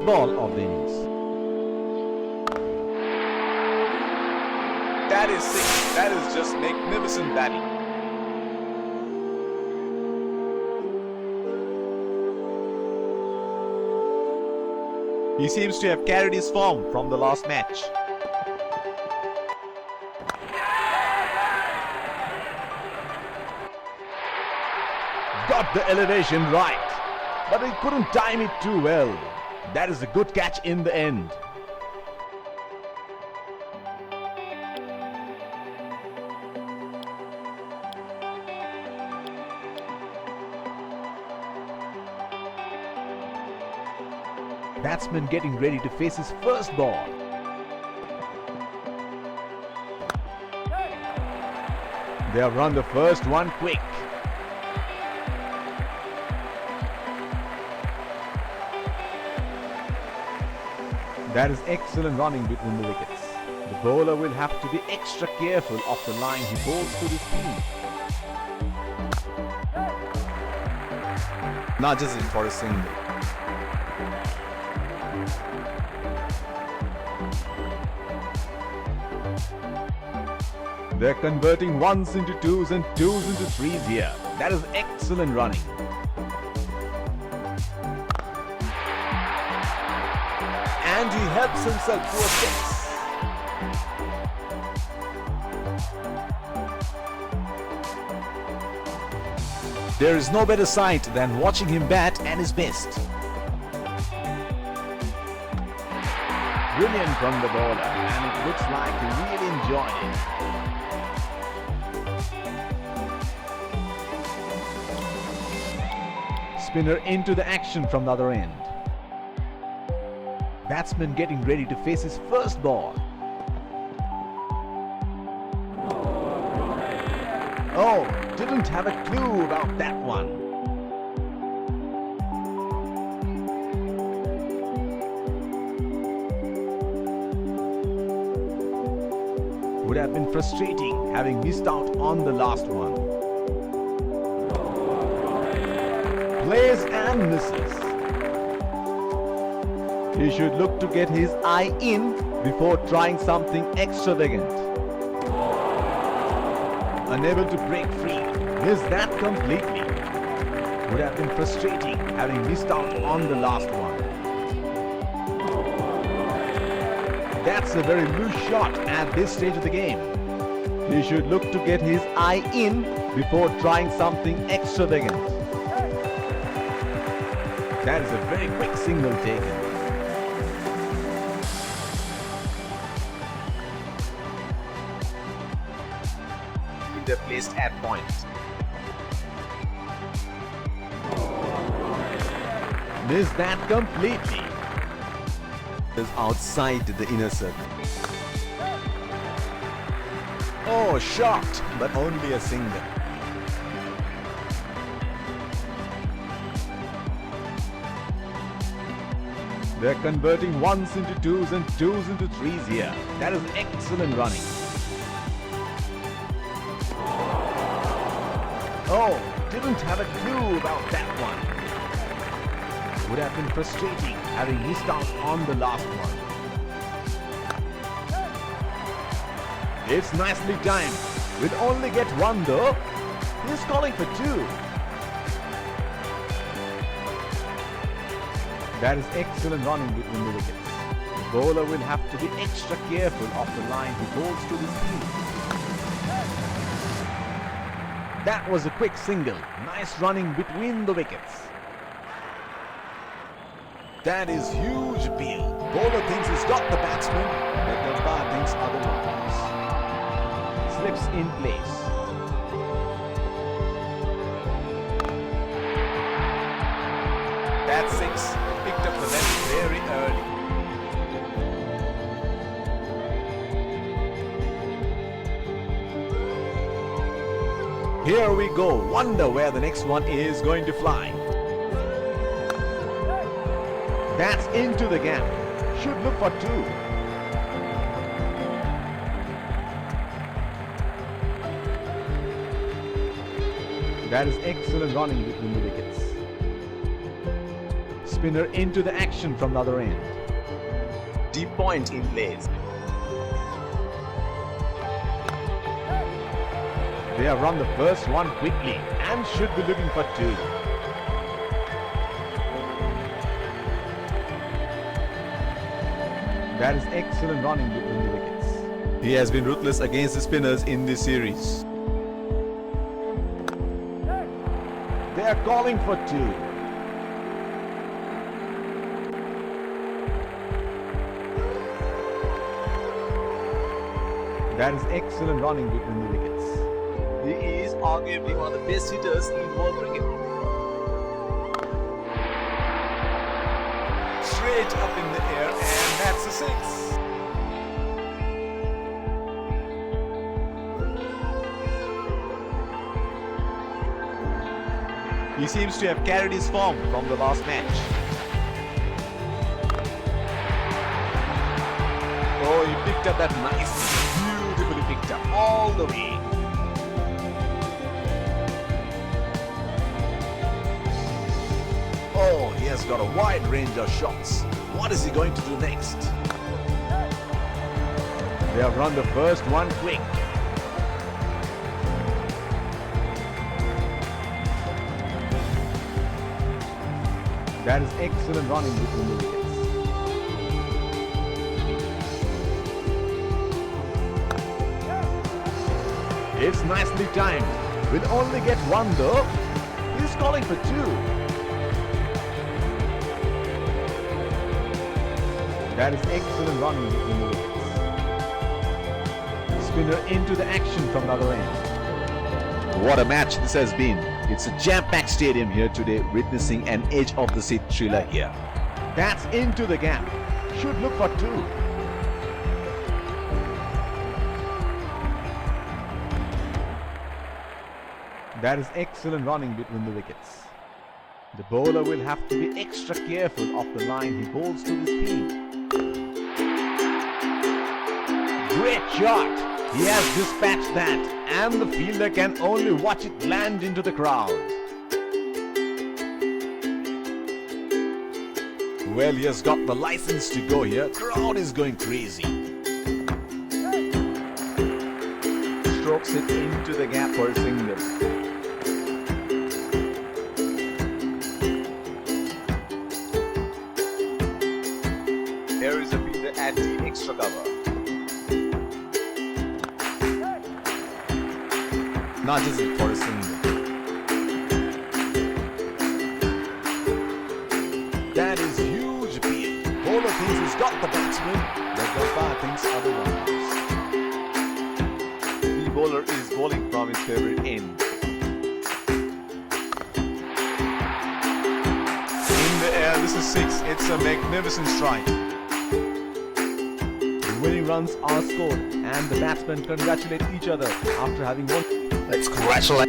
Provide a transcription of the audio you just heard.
ball of the innings. That is six. That is just magnificent batting. He seems to have carried his form from the last match. Got the elevation right, but he couldn't time it too well. That is a good catch in the end. Batsman getting ready to face his first ball. They have run the first one quick. That is excellent running between the wickets. The bowler will have to be extra careful of the line he bowls to the spin. Not just for a single. They're converting ones into twos and twos into threes here. That is excellent running. And he helps himself to a six. There is no better sight than watching him bat at his best. Brilliant from the bowler, and it looks like he really enjoyed it. Spinner into the action from the other end. Batsman getting ready to face his first ball. Oh, didn't have a clue about that one. Would have been frustrating having missed out on the last one. Plays and misses. He should look to get his eye in before trying something extravagant. Unable to break free. Missed that completely. Would have been frustrating having missed out on the last one. That's a very loose shot at this stage of the game. He should look to get his eye in before trying something extravagant. That is a very quick single taken. They're placed at point. Missed that completely. Is outside the inner circle. Oh, shot, but only a single. They're converting ones into twos and twos into threes here. That is excellent running. Oh, didn't have a clue about that one. Would have been frustrating having missed out on the last one. It's nicely timed. We'll only get one though. He's calling for two. That is excellent running between the wickets. The bowler will have to be extra careful of the line he bowls to the spin. That was a quick single. Nice running between the wickets. That is huge appeal. Bowler thinks he's got the batsman, but the umpire thinks otherwise. Slips in place. That's six. Picked up the left very early. Here we go. Wonder where the next one is going to fly. That's into the gap. Should look for two. That is excellent running between the wickets. Spinner into the action from the other end. Deep point in place. They have run the first one quickly and should be looking for two. That is excellent running between the wickets. He has been ruthless against the spinners in this series. They are calling for two. That is excellent running between the wickets. He is arguably one of the best hitters in world cricket. Straight up in the air, and that's a six. He seems to have carried his form from the last match. Oh, he picked up that nice, beautifully picked up all the way. Oh, he has got a wide range of shots. What is he going to do next? They have run the first one quick. That is excellent running between the wickets. It's nicely timed. Will only get one though. He's calling for two. That is excellent running between the wickets. Spinner into the action from the other end. What a match this has been. It's a jam-packed stadium here today, witnessing an edge-of-the-seat thriller here. That's into the gap. Should look for two. That is excellent running between the wickets. The bowler will have to be extra careful of the line he bowls to the speed. Great shot! He has dispatched that, and the fielder can only watch it land into the crowd. Well, he has got the license to go here. Crowd is going crazy. Strokes it into the gap for a single. Here is a fielder at the extra cover. Nudges it for a single. That is huge appeal. Bowler thinks he's got the batsman, but the umpire thinks otherwise. The bowler is bowling from his favorite end. In the air, this is six. It's a magnificent strike. The winning runs are scored, and the batsmen congratulate each other after having won. Let's congratulate